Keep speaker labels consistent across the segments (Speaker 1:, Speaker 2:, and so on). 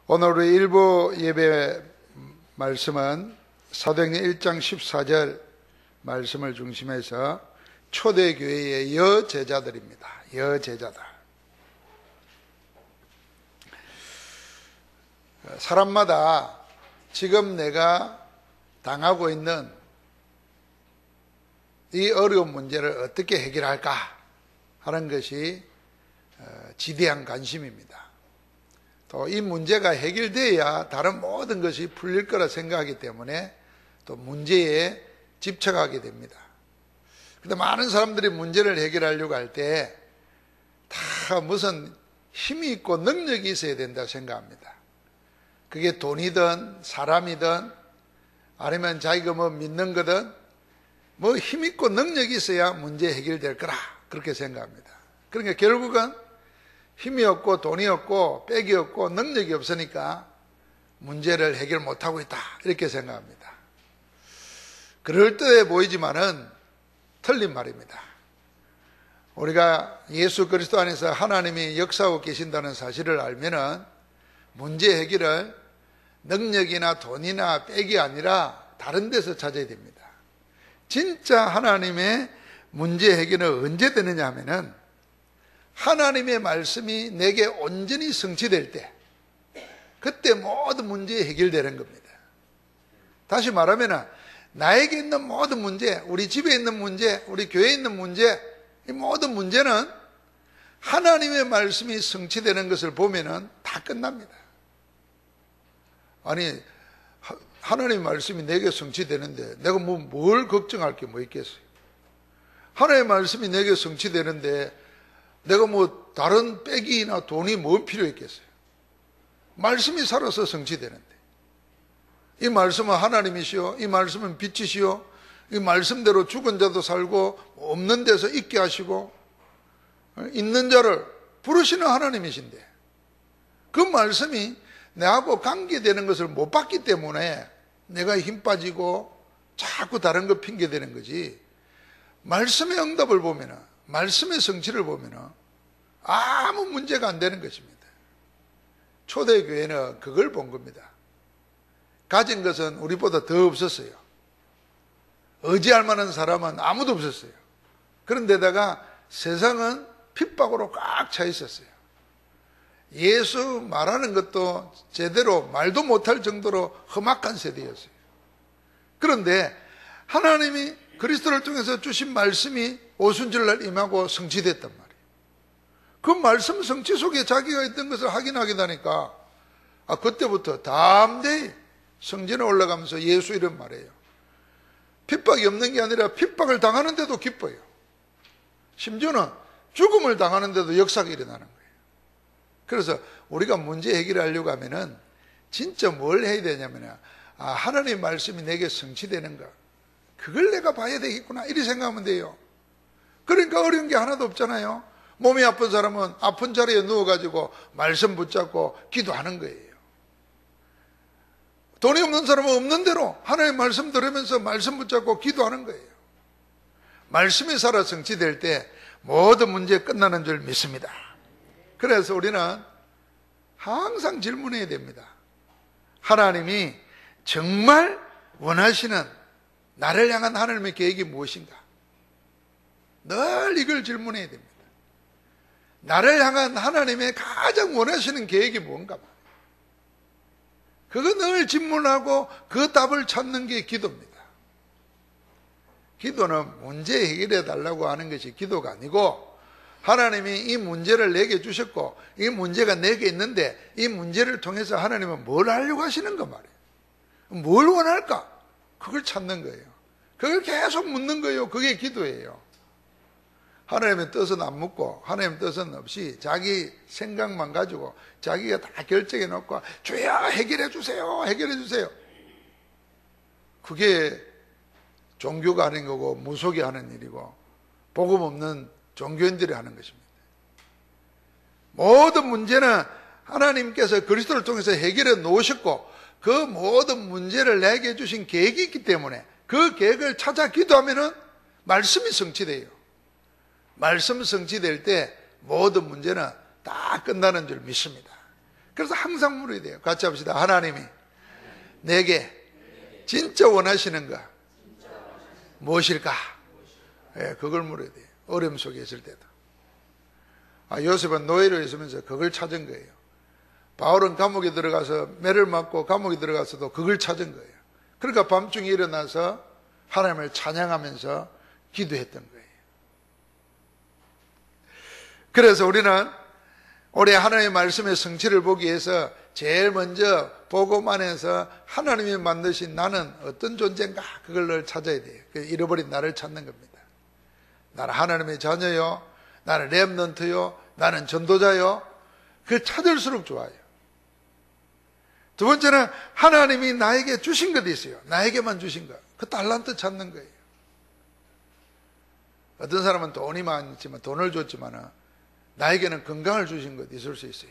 Speaker 1: 오늘 우리 일부 예배 말씀은 사도행전 1장 14절 말씀을 중심해서 초대교회의 여제자들입니다. 여제자들. 사람마다 지금 내가 당하고 있는 이 어려운 문제를 어떻게 해결할까 하는 것이 지대한 관심입니다. 또 이 문제가 해결돼야 다른 모든 것이 풀릴 거라 생각하기 때문에 또 문제에 집착하게 됩니다. 그런데 많은 사람들이 문제를 해결하려고 할 때 다 무슨 힘이 있고 능력이 있어야 된다고 생각합니다. 그게 돈이든 사람이든 아니면 자기가 뭐 믿는 거든 뭐 힘 있고 능력이 있어야 문제 해결될 거라 그렇게 생각합니다. 그러니까 결국은 힘이 없고 돈이 없고 빽이 없고 능력이 없으니까 문제를 해결 못하고 있다 이렇게 생각합니다. 그럴듯해 보이지만은 틀린 말입니다. 우리가 예수 그리스도 안에서 하나님이 역사하고 계신다는 사실을 알면은 문제 해결을 능력이나 돈이나 빽이 아니라 다른 데서 찾아야 됩니다. 진짜 하나님의 문제 해결은 언제 되느냐 하면은 하나님의 말씀이 내게 온전히 성취될 때 그때 모든 문제 해결되는 겁니다. 다시 말하면 나에게 있는 모든 문제, 우리 집에 있는 문제, 우리 교회에 있는 문제, 이 모든 문제는 하나님의 말씀이 성취되는 것을 보면은 다 끝납니다. 아니 하나님의 말씀이 내게 성취되는데 내가 뭘 걱정할 게 뭐 있겠어요? 하나님의 말씀이 내게 성취되는데 내가 뭐 다른 빽이나 돈이 뭐 필요 있겠어요? 말씀이 살아서 성취되는데 이 말씀은 하나님이시오, 이 말씀은 빛이시오, 이 말씀대로 죽은 자도 살고 없는 데서 있게 하시고 있는 자를 부르시는 하나님이신데 그 말씀이 내하고 관계되는 것을 못 봤기 때문에 내가 힘 빠지고 자꾸 다른 거 핑계대는 거지. 말씀의 응답을 보면은, 말씀의 성취를 보면은 아무 문제가 안 되는 것입니다. 초대교회는 그걸 본 겁니다. 가진 것은 우리보다 더 없었어요. 의지할 만한 사람은 아무도 없었어요. 그런데다가 세상은 핍박으로 꽉 차 있었어요. 예수 말하는 것도 제대로 말도 못할 정도로 험악한 세대였어요. 그런데 하나님이 그리스도를 통해서 주신 말씀이 오순절날 임하고 성취됐단 말이에요. 그 말씀 성취 속에 자기가 있던 것을 확인하게 되니까 그때부터 담대히 성전에 올라가면서 예수 이름 말해요. 핍박이 없는 게 아니라 핍박을 당하는데도 기뻐요. 심지어는 죽음을 당하는데도 역사가 일어나는 거예요. 그래서 우리가 문제 해결하려고 하면은 진짜 뭘 해야 되냐면 하나님의 말씀이 내게 성취되는가 그걸 내가 봐야 되겠구나 이렇게 생각하면 돼요. 그러니까 어려운 게 하나도 없잖아요. 몸이 아픈 사람은 아픈 자리에 누워가지고 말씀 붙잡고 기도하는 거예요. 돈이 없는 사람은 없는 대로 하나님의 말씀 들으면서 말씀 붙잡고 기도하는 거예요. 말씀이 살아 성취될 때 모든 문제 끝나는 줄 믿습니다. 그래서 우리는 항상 질문해야 됩니다. 하나님이 정말 원하시는 나를 향한 하나님의 계획이 무엇인가? 늘 이걸 질문해야 됩니다. 나를 향한 하나님의 가장 원하시는 계획이 뭔가? 그거 늘 질문하고 그 답을 찾는 게 기도입니다. 기도는 문제 해결해 달라고 하는 것이 기도가 아니고 하나님이 이 문제를 내게 주셨고 이 문제가 내게 있는데 이 문제를 통해서 하나님은 뭘 하려고 하시는가 말이에요. 뭘 원할까? 그걸 찾는 거예요. 그걸 계속 묻는 거예요. 그게 기도예요. 하나님의 뜻은 안 묻고 하나님의 뜻은 없이 자기 생각만 가지고 자기가 다 결정해 놓고 주여 해결해 주세요. 해결해 주세요. 그게 종교가 하는 거고 무속이 하는 일이고 복음 없는 종교인들이 하는 것입니다. 모든 문제는 하나님께서 그리스도를 통해서 해결해 놓으셨고 그 모든 문제를 내게 주신 계획이 있기 때문에 그 계획을 찾아 기도하면은 말씀이 성취돼요. 말씀 성취될 때 모든 문제는 다 끝나는 줄 믿습니다. 그래서 항상 물어야 돼요. 같이 합시다. 하나님이 내게 진짜 원하시는 거 무엇일까? 예, 그걸 물어야 돼요. 어려움 속에 있을 때도. 요셉은 노예로 있으면서 그걸 찾은 거예요. 바울은 감옥에 들어가서 매를 맞고 감옥에 들어가서도 그걸 찾은 거예요. 그러니까 밤중에 일어나서 하나님을 찬양하면서 기도했던 거예요. 그래서 우리는 올해 하나님의 말씀의 성취를 보기 위해서 제일 먼저 복음 안에서 하나님이 만드신 나는 어떤 존재인가 그걸 찾아야 돼요. 잃어버린 나를 찾는 겁니다. 나는 하나님의 자녀요, 나는 렘넌트요, 나는 전도자요. 그걸 찾을수록 좋아요. 두 번째는 하나님이 나에게 주신 것이 있어요. 나에게만 주신 것. 그 달란트 찾는 거예요. 어떤 사람은 돈이 많지만 돈을 줬지만 나에게는 건강을 주신 것도 있을 수 있어요.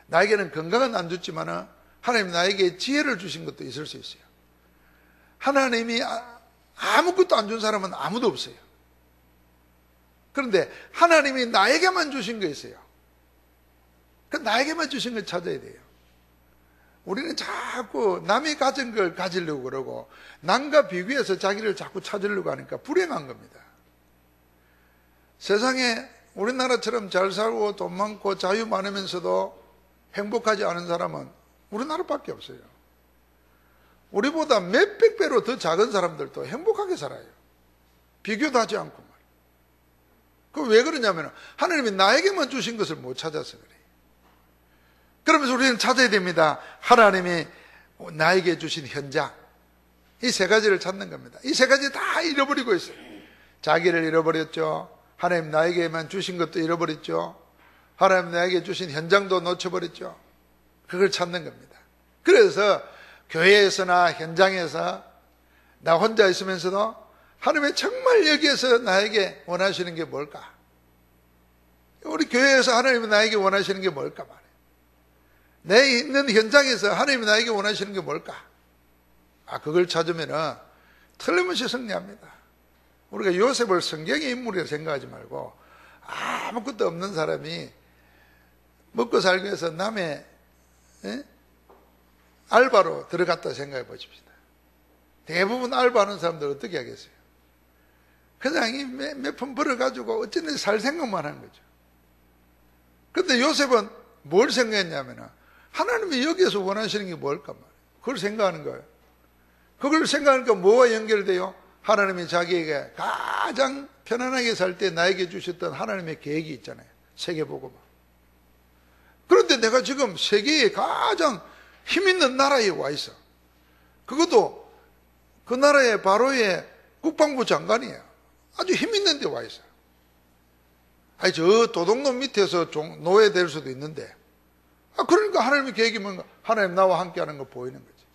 Speaker 1: 나에게는 건강은 안 줬지만 하나님 나에게 지혜를 주신 것도 있을 수 있어요. 하나님이 아무것도 안 준 사람은 아무도 없어요. 그런데 하나님이 나에게만 주신 게 있어요. 그 나에게만 주신 걸 찾아야 돼요. 우리는 자꾸 남이 가진 걸 가지려고 그러고 남과 비교해서 자기를 자꾸 찾으려고 하니까 불행한 겁니다. 세상에 우리나라처럼 잘 살고 돈 많고 자유 많으면서도 행복하지 않은 사람은 우리나라밖에 없어요. 우리보다 몇백 배로 더 작은 사람들도 행복하게 살아요. 비교도 하지 않고 말이에요. 그 왜 그러냐면 하나님이 나에게만 주신 것을 못 찾아서 그래요. 그러면서 우리는 찾아야 됩니다. 하나님이 나에게 주신 현장. 이 세 가지를 찾는 겁니다. 이 세 가지 다 잃어버리고 있어요. 자기를 잃어버렸죠. 하나님 나에게만 주신 것도 잃어버렸죠. 하나님 나에게 주신 현장도 놓쳐버렸죠. 그걸 찾는 겁니다. 그래서 교회에서나 현장에서 나 혼자 있으면서도 하나님이 정말 여기에서 나에게 원하시는 게 뭘까? 우리 교회에서 하나님이 나에게 원하시는 게 뭘까 말이에요. 내 있는 현장에서 하나님이 나에게 원하시는 게 뭘까? 그걸 찾으면은 틀림없이 승리합니다. 우리가 요셉을 성경의 인물이라 생각하지 말고 아무것도 없는 사람이 먹고 살기 위해서 남의 알바로 들어갔다 생각해 보십시다. 대부분 알바하는 사람들 어떻게 하겠어요? 그냥 몇 푼 벌어가지고 어쨌든 살 생각만 하는 거죠. 그런데 요셉은 뭘 생각했냐면 하나님이 여기에서 원하시는 게 뭘까 말이에요. 그걸 생각하는 거예요. 그걸 생각하니까 뭐와 연결돼요? 하나님이 자기에게 가장 편안하게 살 때 나에게 주셨던 하나님의 계획이 있잖아요. 세계복음. 그런데 내가 지금 세계에 가장 힘있는 나라에 와 있어. 그것도 그 나라의 바로의 국방부 장관이에요. 아주 힘있는 데 와 있어요. 저 도둑놈 밑에서 노예 될 수도 있는데. 그러니까 하나님의 계획이 뭔가? 하나님 나와 함께 하는 거 보이는 거지.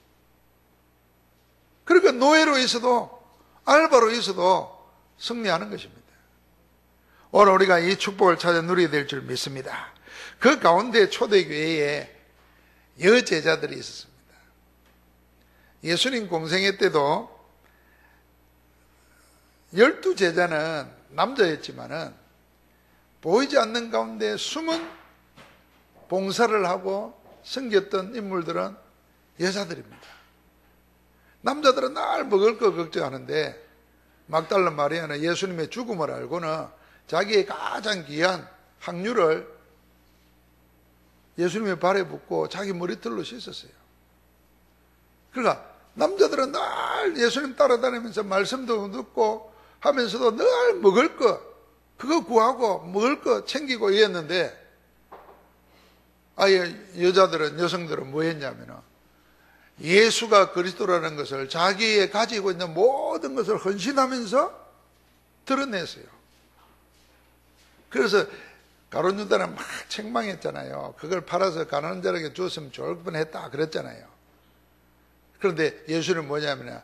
Speaker 1: 그러니까 노예로 있어도 알바로 있어도 승리하는 것입니다. 오늘 우리가 이 축복을 찾아 누리게 될 줄 믿습니다. 그 가운데 초대교회에 여제자들이 있었습니다. 예수님 공생애 때도 12제자는 남자였지만은 보이지 않는 가운데 숨은 봉사를 하고 섬겼던 인물들은 여자들입니다. 남자들은 날 먹을 거 걱정하는데 막달라 마리아는 예수님의 죽음을 알고는 자기의 가장 귀한 항유를 예수님의 발에 붓고 자기 머리털로 씻었어요. 그러니까 남자들은 늘 예수님 따라다니면서 말씀도 듣고 하면서도 늘 먹을 거 그거 구하고 먹을 거 챙기고 이랬는데 여성들은 뭐 했냐면 예수가 그리스도라는 것을 자기의 가지고 있는 모든 것을 헌신하면서 드러냈어요. 그래서 가룟 유다는 막 책망했잖아요. 그걸 팔아서 가난한 자에게 줬으면 좋을 뻔했다 그랬잖아요. 그런데 예수는 뭐냐면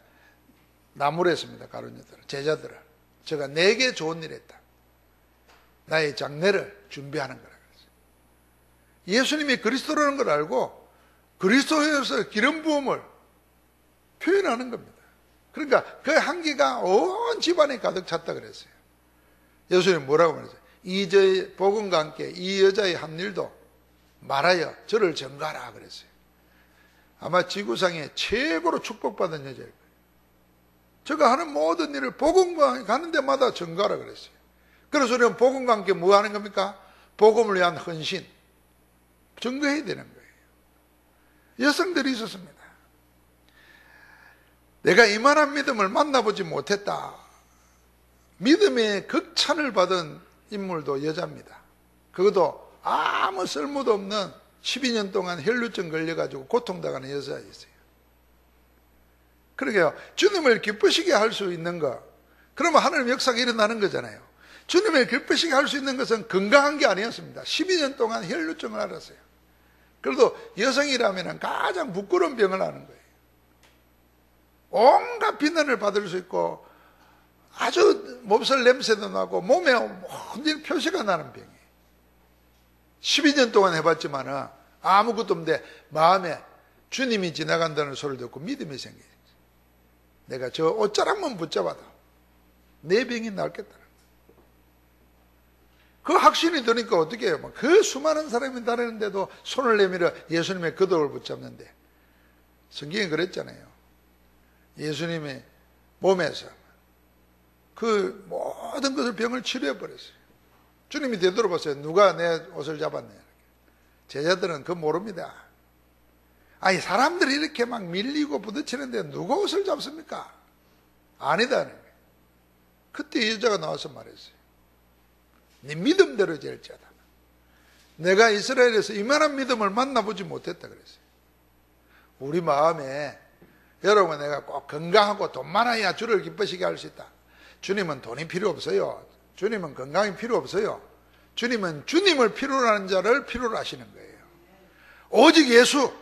Speaker 1: 나무랬습니다. 가룟 유다를, 제자들을. 제가 내게 좋은 일 했다. 나의 장례를 준비하는 거라 그랬어요. 예수님이 그리스도라는 걸 알고 그리스도에서 기름 부음을 표현하는 겁니다. 그러니까 그 향기가 온 집안에 가득 찼다 그랬어요. 예수님 뭐라고 말했어요? 이 복음과 함께 이 여자의 한 일도 말하여 저를 전가하라 그랬어요. 아마 지구상에 최고로 축복받은 여자일 거예요. 제가 하는 모든 일을 복음과 가는 데마다 전가하라 그랬어요. 그래서 우리는 복음과 함께 뭐 하는 겁니까? 복음을 위한 헌신. 전가해야 되는 거예요. 여성들이 있었습니다. 내가 이만한 믿음을 만나보지 못했다. 믿음의 극찬을 받은 인물도 여자입니다. 그것도 아무 쓸모도 없는 12년 동안 혈루증 걸려가지고 고통당하는 여자였어요. 그러게요. 주님을 기쁘시게 할 수 있는 것, 그러면 하나님 역사가 일어나는 거잖아요. 주님을 기쁘시게 할 수 있는 것은 건강한 게 아니었습니다. 12년 동안 혈루증을 앓았어요. 그래도 여성이라면 가장 부끄러운 병을 앓는 거예요. 온갖 비난을 받을 수 있고 아주 몹쓸 냄새도 나고 몸에 온전히 표시가 나는 병이에요. 12년 동안 해봤지만 아무것도 없는데 마음에 주님이 지나간다는 소리를 듣고 믿음이 생겨요. 내가 저 옷자락만 붙잡아도 내 병이 낫겠다는 거예요. 그 확신이 드니까 어떻게 해요? 그 수많은 사람이 다니는데도 손을 내밀어 예수님의 겉옷을 붙잡는데, 성경에 그랬잖아요. 예수님의 몸에서 그 모든 것을 병을 치료해버렸어요. 주님이 되돌아봤어요. 누가 내 옷을 잡았냐. 제자들은 그거 모릅니다. 아니, 사람들이 이렇게 막 밀리고 부딪히는데 누가 옷을 잡습니까? 아니다는 거예요. 그때 여자가 나와서 말했어요. 네 믿음대로 될지어다. 내가 이스라엘에서 이만한 믿음을 만나보지 못했다 그랬어요. 우리 마음에 여러분, 내가 꼭 건강하고 돈 많아야 주를 기쁘시게 할 수 있다. 주님은 돈이 필요 없어요. 주님은 건강이 필요 없어요. 주님은 주님을 필요로 하는 자를 필요로 하시는 거예요. 오직 예수.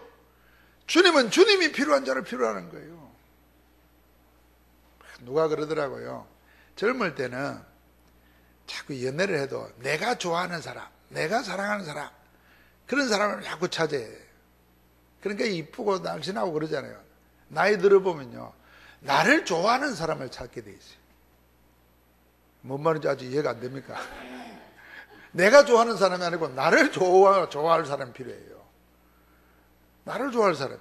Speaker 1: 주님은 주님이 필요한 자를 필요로 하는 거예요. 누가 그러더라고요. 젊을 때는 자꾸 연애를 해도 내가 좋아하는 사람, 내가 사랑하는 사람, 그런 사람을 자꾸 찾아야 해요. 그러니까 이쁘고 날씬하고 그러잖아요. 나이 들어보면요, 나를 좋아하는 사람을 찾게 돼 있어요. 뭔 말인지 아직 이해가 안 됩니까? 내가 좋아하는 사람이 아니고 나를 좋아할 사람이 필요해요. 나를 좋아할 사람이.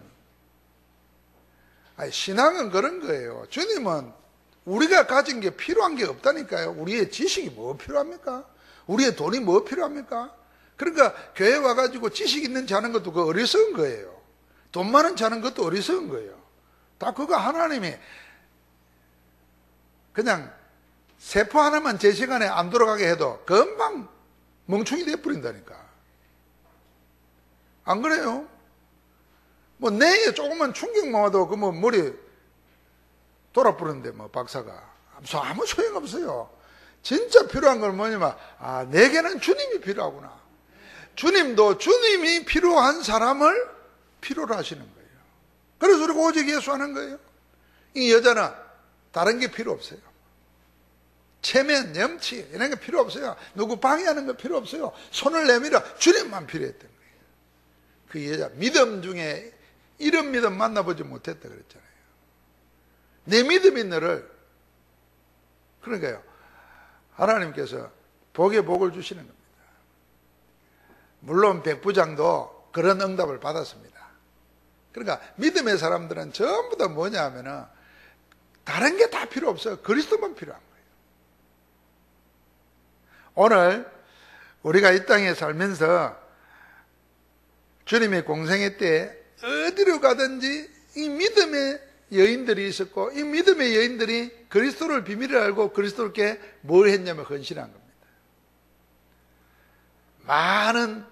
Speaker 1: 아니, 신앙은 그런 거예요. 주님은 우리가 가진 게 필요한 게 없다니까요. 우리의 지식이 뭐 필요합니까? 우리의 돈이 뭐 필요합니까? 그러니까 교회 와가지고 지식 있는 자는 것도 그 어리석은 거예요. 돈 많은 자는 것도 어리석은 거예요. 다 그거 하나님이 그냥 세포 하나만 제 시간에 안 돌아가게 해도 금방 멍충이 돼버린다니까. 안 그래요? 뭐 뇌에 조금만 충격만 와도 그 뭐 머리 돌아버리는데 뭐 박사가 아무 소용없어요. 진짜 필요한 건 뭐냐면, 내게는 주님이 필요하구나. 주님도 주님이 필요한 사람을 필요로 하시는 거예요. 그래서 우리가 오직 예수 하는 거예요. 이 여자는 다른 게 필요 없어요. 체면, 염치 이런 게 필요 없어요. 누구 방해하는 거 필요 없어요. 손을 내밀어 주님만 필요했던 거예요. 그 여자 믿음 중에 이런 믿음 만나보지 못했다 그랬잖아요. 내 믿음이 너를, 그러니까요, 하나님께서 복에 복을 주시는 겁니다. 물론 백부장도 그런 응답을 받았습니다. 그러니까 믿음의 사람들은 전부 다 뭐냐 하면은 다른 게 다 필요 없어요. 그리스도만 필요한 거예요. 오늘 우리가 이 땅에 살면서 주님의 공생애 때 어디로 가든지 이 믿음의 여인들이 있었고, 이 믿음의 여인들이 그리스도를 비밀을 알고 그리스도께 뭘 했냐면 헌신한 겁니다. 많은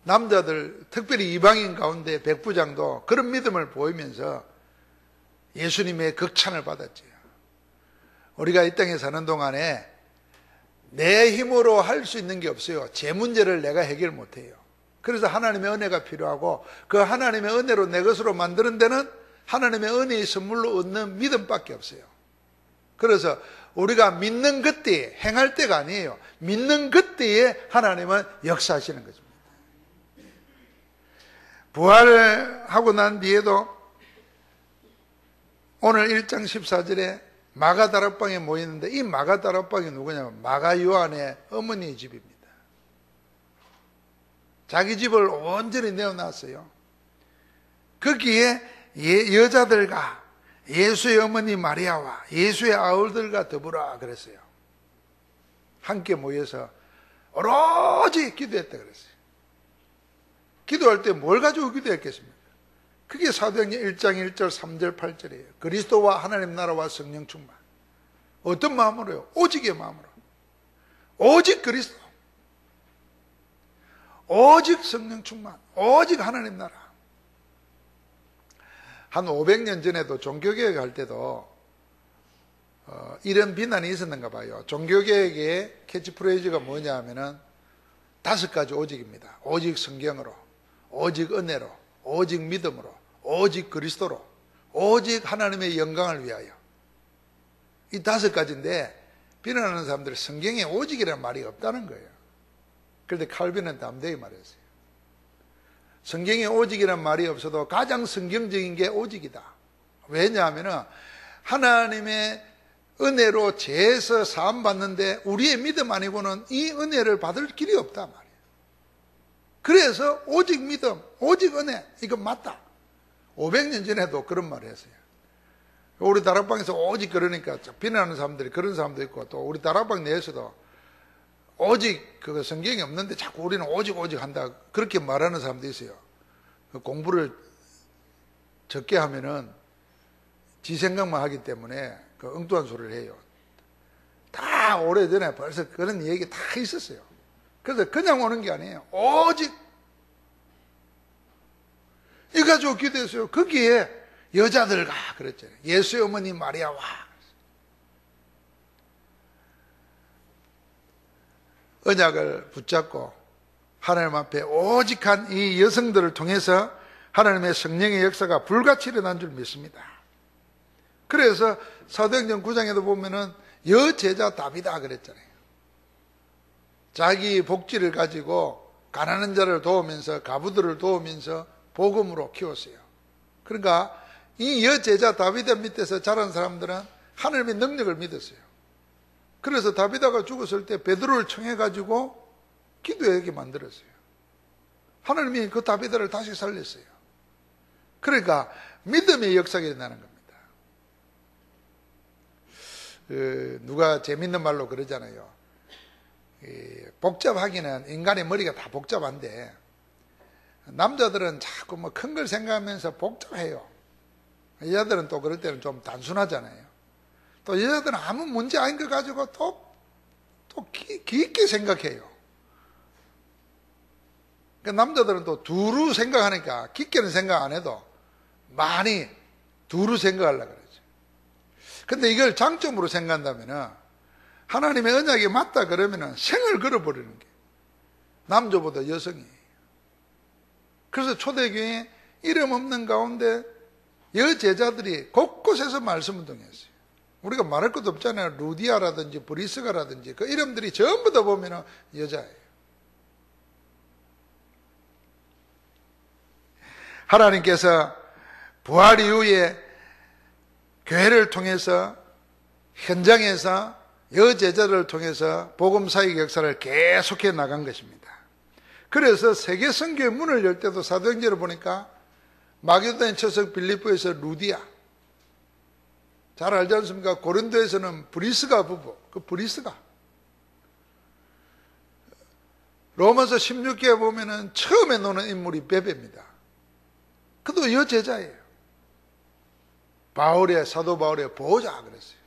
Speaker 1: 남자들, 특별히 이방인 가운데 백부장도 그런 믿음을 보이면서 예수님의 극찬을 받았지요. 우리가 이 땅에 사는 동안에 내 힘으로 할 수 있는 게 없어요. 제 문제를 내가 해결 못해요. 그래서 하나님의 은혜가 필요하고, 그 하나님의 은혜로 내 것으로 만드는 데는 하나님의 은혜의 선물로 얻는 믿음밖에 없어요. 그래서 우리가 믿는 그때에, 행할 때가 아니에요. 믿는 그때에 하나님은 역사하시는 것입니다. 부활을 하고 난 뒤에도 오늘 1장 14절에 마가다락방에 모이는데, 이 마가다락방이 누구냐면 마가 요한의 어머니의 집입니다. 자기 집을 온전히 내어놨어요. 거기에 여자들과 예수의 어머니 마리아와 예수의 아울들과 더불어 그랬어요. 함께 모여서 오로지 기도했다 그랬어요. 기도할 때 뭘 가지고 기도했겠습니까? 그게 사도행전 1장 1절 3절 8절이에요. 그리스도와 하나님 나라와 성령 충만. 어떤 마음으로요? 오직의 마음으로. 오직 그리스도, 오직 성령 충만, 오직 하나님 나라. 한 500년 전에도 종교개혁 할 때도 이런 비난이 있었는가 봐요. 종교개혁의 캐치프레이즈가 뭐냐 하면은 5가지 오직입니다. 오직 성경으로, 오직 은혜로, 오직 믿음으로, 오직 그리스도로, 오직 하나님의 영광을 위하여. 이 5가지인데 비난하는 사람들은 성경에 오직이라는 말이 없다는 거예요. 그런데 칼빈은 담대히 말했어요. 성경에 오직이라는 말이 없어도 가장 성경적인 게 오직이다. 왜냐하면 하나님의 은혜로 죄에서 사함 받는데 우리의 믿음 아니고는 이 은혜를 받을 길이 없다 말이에요. 그래서 오직 믿음, 오직 은혜, 이건 맞다. 500년 전에도 그런 말을 했어요. 우리 다락방에서 오직 그러니까 비난하는 사람들이 그런 사람도 있고, 또 우리 다락방 내에서도 오직 그 성경이 없는데 자꾸 우리는 오직 한다 그렇게 말하는 사람도 있어요. 공부를 적게 하면은 지 생각만 하기 때문에 그 엉뚱한 소리를 해요. 다 오래전에 벌써 그런 얘기 다 있었어요. 그래서 그냥 오는 게 아니에요. 오직 이 가지고 기도했어요. 거기에 여자들과 그랬잖아요. 예수의 어머니 마리아와 언약을 붙잡고 하나님 앞에 오직한 이 여성들을 통해서 하나님의 성령의 역사가 불같이 일어난 줄 믿습니다. 그래서 사도행전 9장에도 보면은 여제자 다비다 그랬잖아요. 자기 복지를 가지고 가난한 자를 도우면서 가부들을 도우면서 복음으로 키웠어요. 그러니까 이 여제자 다비드 밑에서 자란 사람들은 하나님의 능력을 믿었어요. 그래서 다비다가 죽었을 때 베드로를 청해가지고 기도하게 만들었어요. 하나님이 그 다비다를 다시 살렸어요. 그러니까 믿음의 역사가 일어나는 겁니다. 누가 재밌는 말로 그러잖아요. 복잡하기는 인간의 머리가 다 복잡한데 남자들은 자꾸 뭐 큰 걸 생각하면서 복잡해요. 여자들은 또 그럴 때는 좀 단순하잖아요. 또 여자들은 아무 문제 아닌 거 가지고 또 깊게 생각해요. 그러니까 남자들은 또 두루 생각하니까 깊게는 생각 안 해도 많이 두루 생각하려고 그러죠. 근데 이걸 장점으로 생각한다면 하나님의 언약이 맞다 그러면 생을 걸어버리는 게 남자보다 여성이에요. 그래서 초대교회에 이름 없는 가운데 여제자들이 곳곳에서 말씀을 통했어요. 우리가 말할 것도 없잖아요. 루디아라든지 브리스가라든지 그 이름들이 전부 다 보면 여자예요. 하나님께서 부활 이후에 교회를 통해서 현장에서 여제자를 통해서 복음 사역 역사를 계속해 나간 것입니다. 그래서 세계 선교의 문을 열 때도 사도행전을 보니까 마게도냐 처석 빌립보에서 루디아, 잘 알지 않습니까? 고린도에서는 브리스가 부부, 그 브리스가. 로마서 16개에 보면은 처음에 노는 인물이 베베입니다. 그도 여제자예요. 사도 바울의 보호자 그랬어요.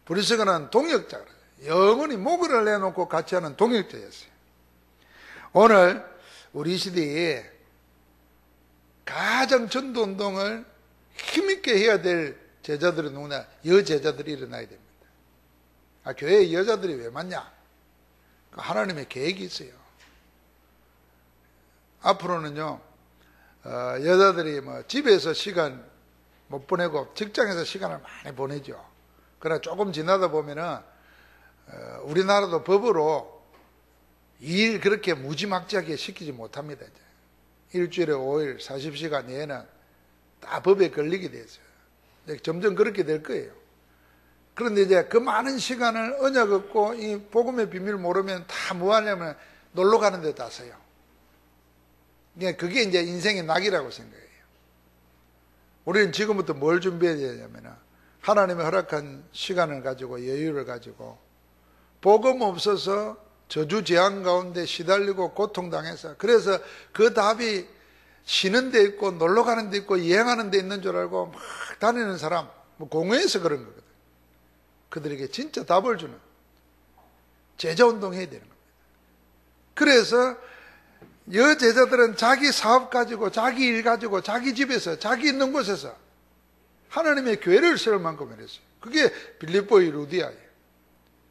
Speaker 1: 브리스가는 동역자 그랬어요. 영원히 목을 내놓고 같이 하는 동역자였어요. 오늘 우리 시대에 가장 전도운동을 힘있게 해야 될 제자들은 누구냐? 여제자들이 일어나야 됩니다. 교회에 여자들이 왜 많냐? 하나님의 계획이 있어요. 앞으로는요, 여자들이 뭐 집에서 시간 못 보내고 직장에서 시간을 많이 보내죠. 그러나 조금 지나다 보면은 우리나라도 법으로 일 그렇게 무지막지하게 시키지 못합니다. 이제. 일주일에 5일 40시간 내에는 다 법에 걸리게 되었어요. 점점 그렇게 될 거예요. 그런데 이제 그 많은 시간을 언약 없고 이 복음의 비밀을 모르면 다 뭐 하냐면 놀러 가는 데 다 써요. 그게 이제 인생의 낙이라고 생각해요. 우리는 지금부터 뭘 준비해야 되냐면 하나님이 허락한 시간을 가지고 여유를 가지고 복음 없어서 저주재앙 가운데 시달리고 고통당해서 그래서 그 답이 쉬는 데 있고 놀러 가는 데 있고 여행하는 데 있는 줄 알고 막 다니는 사람 뭐 공회에서 그런 거거든. 그들에게 진짜 답을 주는 제자운동 해야 되는 겁니다. 그래서 여제자들은 자기 사업 가지고 자기 일 가지고 자기 집에서 자기 있는 곳에서 하나님의 교회를 세울 만큼 했어요. 그게 빌립보의 루디아예요.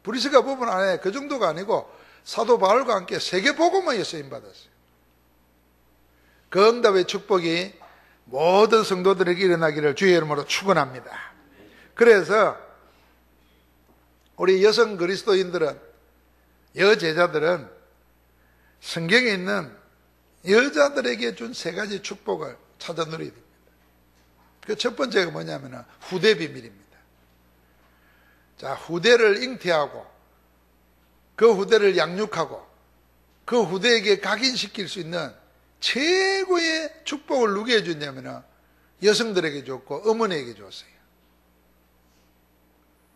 Speaker 1: 브리스가 부분 안에 그 정도가 아니고 사도 바울과 함께 세계복음화에 쓰임받았어요. 그 응답의 축복이 모든 성도들에게 일어나기를 주의 이름으로 축원합니다. 그래서 우리 여성 그리스도인들은, 여제자들은 성경에 있는 여자들에게 준 세 가지 축복을 찾아 누려야 됩니다. 그 첫 번째가 뭐냐면 후대 비밀입니다. 자, 후대를 잉태하고 그 후대를 양육하고 그 후대에게 각인시킬 수 있는 최고의 축복을 누구에게 줬냐면 여성들에게 줬고 어머니에게 줬어요.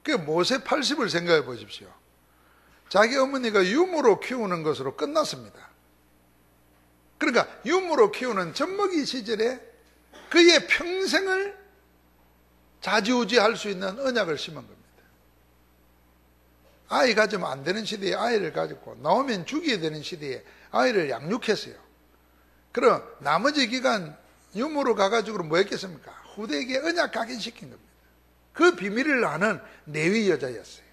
Speaker 1: 그 모세 80을 생각해 보십시오. 자기 어머니가 유모로 키우는 것으로 끝났습니다. 그러니까 유모로 키우는 젖먹이 시절에 그의 평생을 좌지우지할 수 있는 언약을 심은 겁니다. 아이 가지면 안 되는 시대에 아이를 가졌고 나오면 죽여야 되는 시대에 아이를 양육했어요. 그럼 나머지 기간 유모로 가가지고 뭐 했겠습니까? 후대에게 언약 각인시킨 겁니다. 그 비밀을 아는 레위 여자였어요.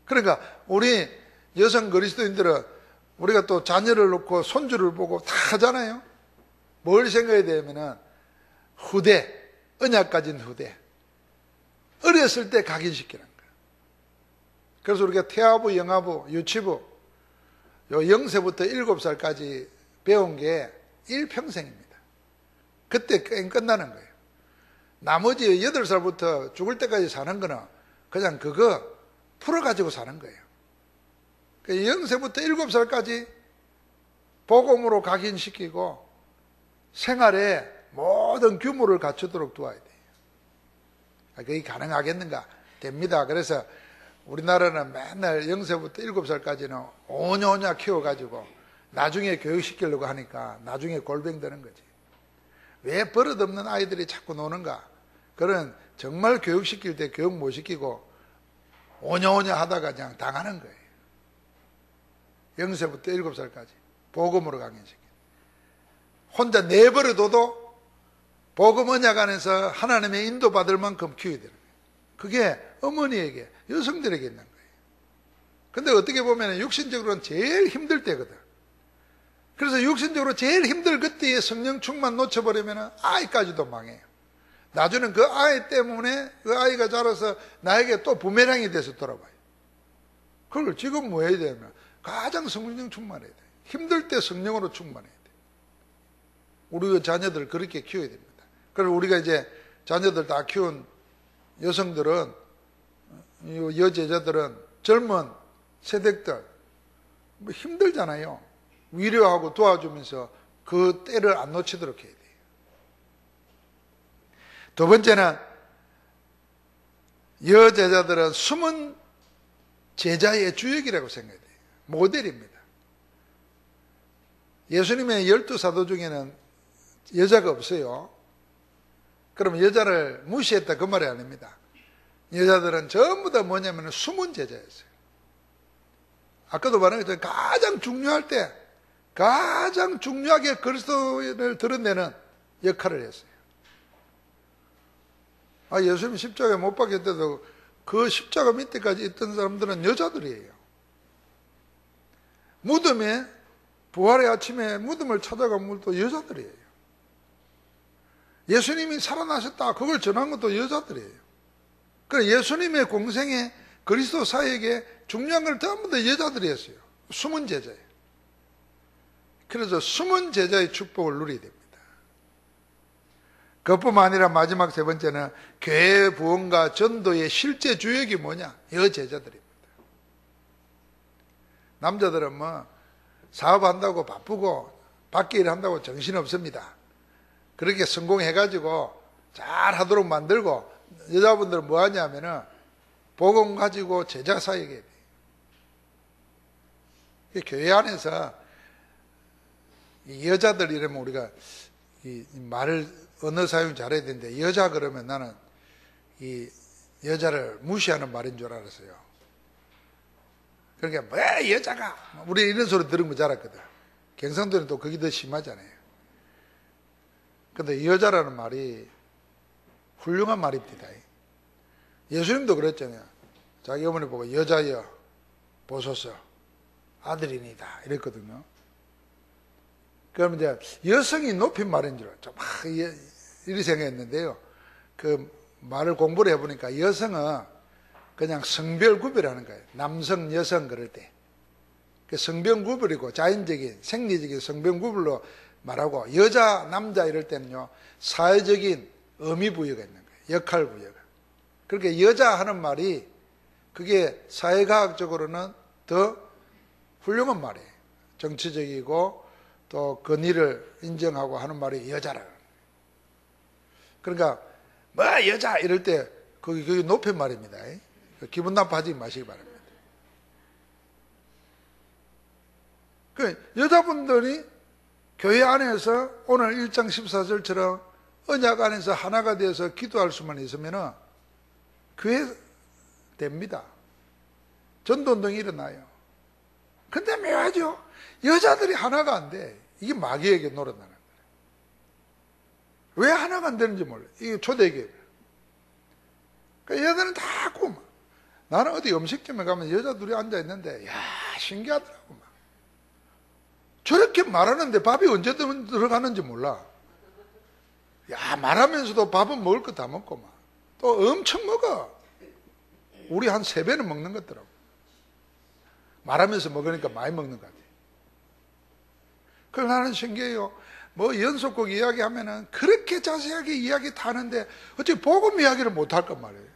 Speaker 1: 그러니까 우리 여성 그리스도인들은 우리가 또 자녀를 놓고 손주를 보고 다 하잖아요. 뭘 생각해야 되냐면 후대, 언약 가진 후대. 어렸을 때 각인시키는 거예요. 그래서 우리가 태아부, 영아부, 유치부 요 0세부터 7살까지 배운 게 일평생입니다. 그때 끝나는 거예요. 나머지 8살부터 죽을 때까지 사는 거는 그냥 그거 풀어가지고 사는 거예요. 0세부터 7살까지 복음으로 각인시키고 생활에 모든 규모를 갖추도록 도와야 돼요. 그게 가능하겠는가? 됩니다. 그래서 우리나라는 맨날 0세부터 7살까지는 오냐오냐 키워가지고 나중에 교육시키려고 하니까 나중에 골병 되는 거지. 왜 버릇없는 아이들이 자꾸 노는가? 그런 정말 교육시킬 때 교육 못 시키고 오냐오냐 하다가 그냥 당하는 거예요. 0세부터 7살까지 복음으로 강연시켜. 혼자 내버려둬도 복음 언약 안에서 하나님의 인도받을 만큼 키워야 되는 거예요. 그게 어머니에게, 여성들에게 있는 거예요. 근데 어떻게 보면 육신적으로는 제일 힘들 때거든. 그래서 육신적으로 제일 힘들 그때에 성령 충만 놓쳐버리면 아이까지도 망해요. 나중에는 그 아이 때문에 그 아이가 자라서 나에게 또 부메랑이 돼서 돌아와요. 그걸 지금 뭐 해야 되냐면 가장 성령 충만해야 돼. 힘들 때 성령으로 충만해야 돼. 우리 자녀들 그렇게 키워야 됩니다. 그래서 우리가 이제 자녀들 다 키운 여성들은, 여제자들은 젊은 세대들 뭐 힘들잖아요. 위로하고 도와주면서 그 때를 안 놓치도록 해야 돼요. 두 번째는 여제자들은 숨은 제자의 주역이라고 생각해야 돼요. 모델입니다. 예수님의 12사도 중에는 여자가 없어요. 그럼 여자를 무시했다 그 말이 아닙니다. 여자들은 전부 다 뭐냐면 숨은 제자였어요. 아까도 말했지만 가장 중요할 때 가장 중요하게 그리스도를 드러내는 역할을 했어요. 예수님 십자가에 못 박힐 때도 그 십자가 밑에까지 있던 사람들은 여자들이에요. 무덤에 부활의 아침에 무덤을 찾아간 것도 여자들이에요. 예수님이 살아나셨다 그걸 전한 것도 여자들이에요. 그래 예수님의 공생에 그리스도 사역에 중요한 걸 전부 다 여자들이 했어요. 숨은 제자예요. 그래서 숨은 제자의 축복을 누려야 됩니다. 그것뿐만 아니라 마지막 세 번째는 교회 부흥과 전도의 실제 주역이 뭐냐? 여제자들입니다. 남자들은 뭐 사업한다고 바쁘고 밖에 일한다고 정신없습니다. 그렇게 성공해가지고 잘 하도록 만들고, 여자분들은 뭐 하냐면은 복음 가지고 제자 사역에 교회 안에서 이 여자들 이러면 우리가 이 말을 언어 사용 잘해야 되는데, 여자 그러면 나는 이 여자를 무시하는 말인 줄 알았어요. 그러니까 왜 여자가, 우리 이런 소리 들은 거 잘 알거든. 경상도는 또 그게 더 심하잖아요. 근데 여자라는 말이 훌륭한 말입니다. 예수님도 그랬잖아요. 자기 어머니 보고 여자여 보소서 아들이니다 이랬거든요. 그럼 이제 여성이 높인 말인 줄 알았죠. 막 이리 생각했는데요. 그 말을 공부를 해보니까 여성은 그냥 성별 구별하는 거예요. 남성, 여성 그럴 때. 그 성별 구별이고 자연적인, 생리적인 성별 구별로 말하고, 여자, 남자 이럴 때는요, 사회적인 의미 부여가 있는 거예요. 역할 부여가. 그렇게 여자 하는 말이 그게 사회과학적으로는 더 훌륭한 말이에요. 정치적이고 또 권위를 인정하고 하는 말이 여자라. 그러니까 뭐 여자 이럴 때 그게 높은 말입니다. 기분 나빠하지 마시기 바랍니다. 그 여자분들이 교회 안에서 오늘 1장 14절처럼 언약 안에서 하나가 되어서 기도할 수만 있으면 교회 됩니다. 전도운동이 일어나요. 근데 묘하죠. 여자들이 하나가 안 돼. 이게 마귀에게 노릇하는 거예요. 왜 하나가 안 되는지 몰라요. 이게 초대교회. 그러니까 여자들은 다 꼬마. 나는 어디 음식점에 가면 여자 둘이 앉아있는데, 야, 신기하더라고. 막. 저렇게 말하는데 밥이 언제 들어가는지 몰라. 야, 말하면서도 밥은 먹을 거 다 먹고 막. 또 엄청 먹어. 우리 한 3배는 먹는 것 같더라고. 말하면서 먹으니까 많이 먹는 것 같아. 그래서 나는 신기해요. 뭐 연속곡 이야기하면은 그렇게 자세하게 이야기 다 하는데 어떻게 복음 이야기를 못 할까 말이에요.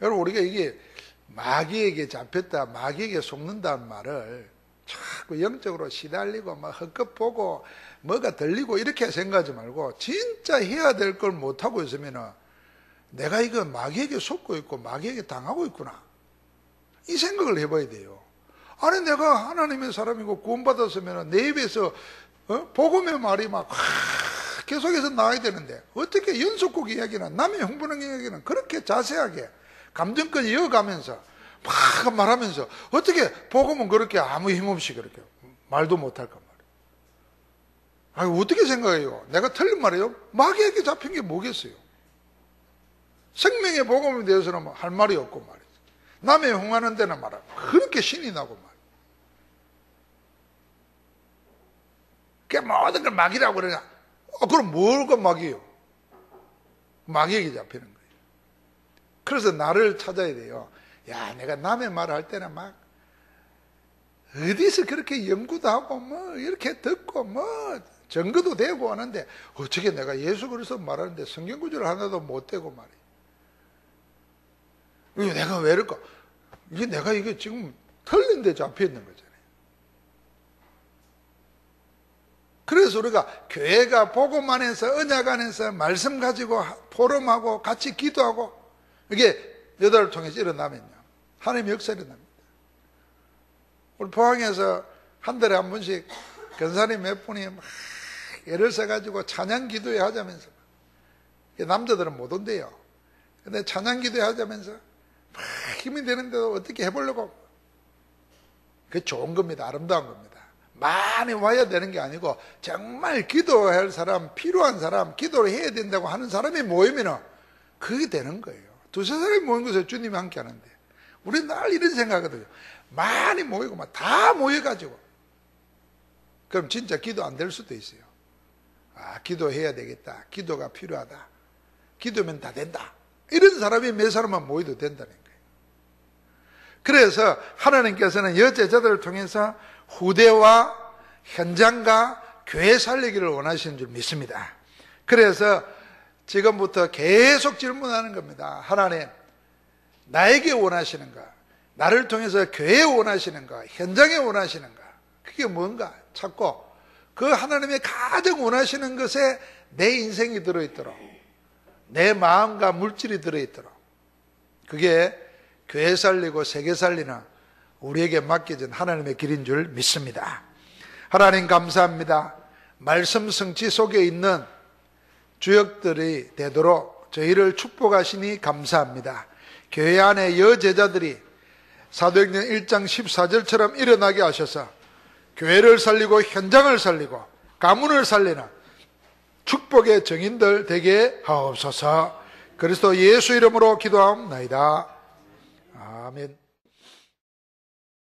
Speaker 1: 여러분, 우리가 이게 마귀에게 잡혔다, 마귀에게 속는다는 말을 자꾸 영적으로 시달리고 막 헛것 보고 뭐가 들리고 이렇게 생각하지 말고, 진짜 해야 될 걸 못하고 있으면은 내가 이거 마귀에게 속고 있고 마귀에게 당하고 있구나, 이 생각을 해봐야 돼요. 아니, 내가 하나님의 사람이고 구원받았으면 내 입에서 복음의 말이 막 계속해서 나와야 되는데, 어떻게 연속곡 이야기나 남의 흥분한 이야기는 그렇게 자세하게 감정껏 이어가면서 막 말하면서, 어떻게 복음은 그렇게 아무 힘없이 그렇게 말도 못할까 말이에요. 아니, 어떻게 생각해요? 내가 틀린 말이에요? 마귀에게 잡힌 게 뭐겠어요? 생명의 복음에 대해서는 뭐 할 말이 없고 말이죠. 남의 흥하는 데는 말하고 그렇게 신이 나고 말이에요. 그 모든 걸 마귀라고 그러냐? 그럼 뭘가 마귀예요? 마귀에게 잡히는 거예요. 그래서 나를 찾아야 돼요. 야, 내가 남의 말을 할 때는 막 어디서 그렇게 연구도 하고 뭐 이렇게 듣고 뭐 증거도 되고 하는데, 어떻게 내가 예수 그리스도 말하는데 성경 구절 하나도 못 되고 말이에요. 이게 내가 왜 이럴까? 이게 내가 이게 지금 틀린 데 잡혀 있는 거잖아요. 그래서 우리가 교회가 복음 안에서, 언약 안에서 말씀 가지고 포럼하고 같이 기도하고, 이게 여덟을 통해서 일어나면요, 하나님의 역사 일어납니다. 우리 포항에서 한 달에 한 번씩 권사님 몇 분이 막 애를 써가지고 찬양 기도회 하자면서, 남자들은 못 온대요. 근데 찬양 기도회 하자면서 막 힘이 되는데도 어떻게 해보려고. 그게 좋은 겁니다. 아름다운 겁니다. 많이 와야 되는 게 아니고, 정말 기도할 사람, 필요한 사람, 기도를 해야 된다고 하는 사람이 모이면 그게 되는 거예요. 두세 사람이 모인 것에 주님이 함께 하는데, 우리는 늘 이런 생각하거든요. 많이 모이고 막 다 모여가지고 그럼 진짜 기도 안 될 수도 있어요. 아, 기도해야 되겠다, 기도가 필요하다, 기도면 다 된다, 이런 사람이 몇 사람만 모여도 된다는 거예요. 그래서 하나님께서는 여제자들을 통해서 후대와 현장과 교회 살리기를 원하시는 줄 믿습니다. 그래서 지금부터 계속 질문하는 겁니다. 하나님, 나에게 원하시는가? 나를 통해서 교회에 원하시는가? 현장에 원하시는가? 그게 뭔가 찾고 그 하나님의 가장 원하시는 것에 내 인생이 들어있도록, 내 마음과 물질이 들어있도록, 그게 교회 살리고 세계 살리는 우리에게 맡겨진 하나님의 길인 줄 믿습니다. 하나님 감사합니다. 말씀 성취 속에 있는 주역들이 되도록 저희를 축복하시니 감사합니다. 교회 안에 여제자들이 사도행전 1장 14절처럼 일어나게 하셔서 교회를 살리고 현장을 살리고 가문을 살리는 축복의 증인들 되게 하옵소서. 그리스도 예수 이름으로 기도하옵나이다. 아멘.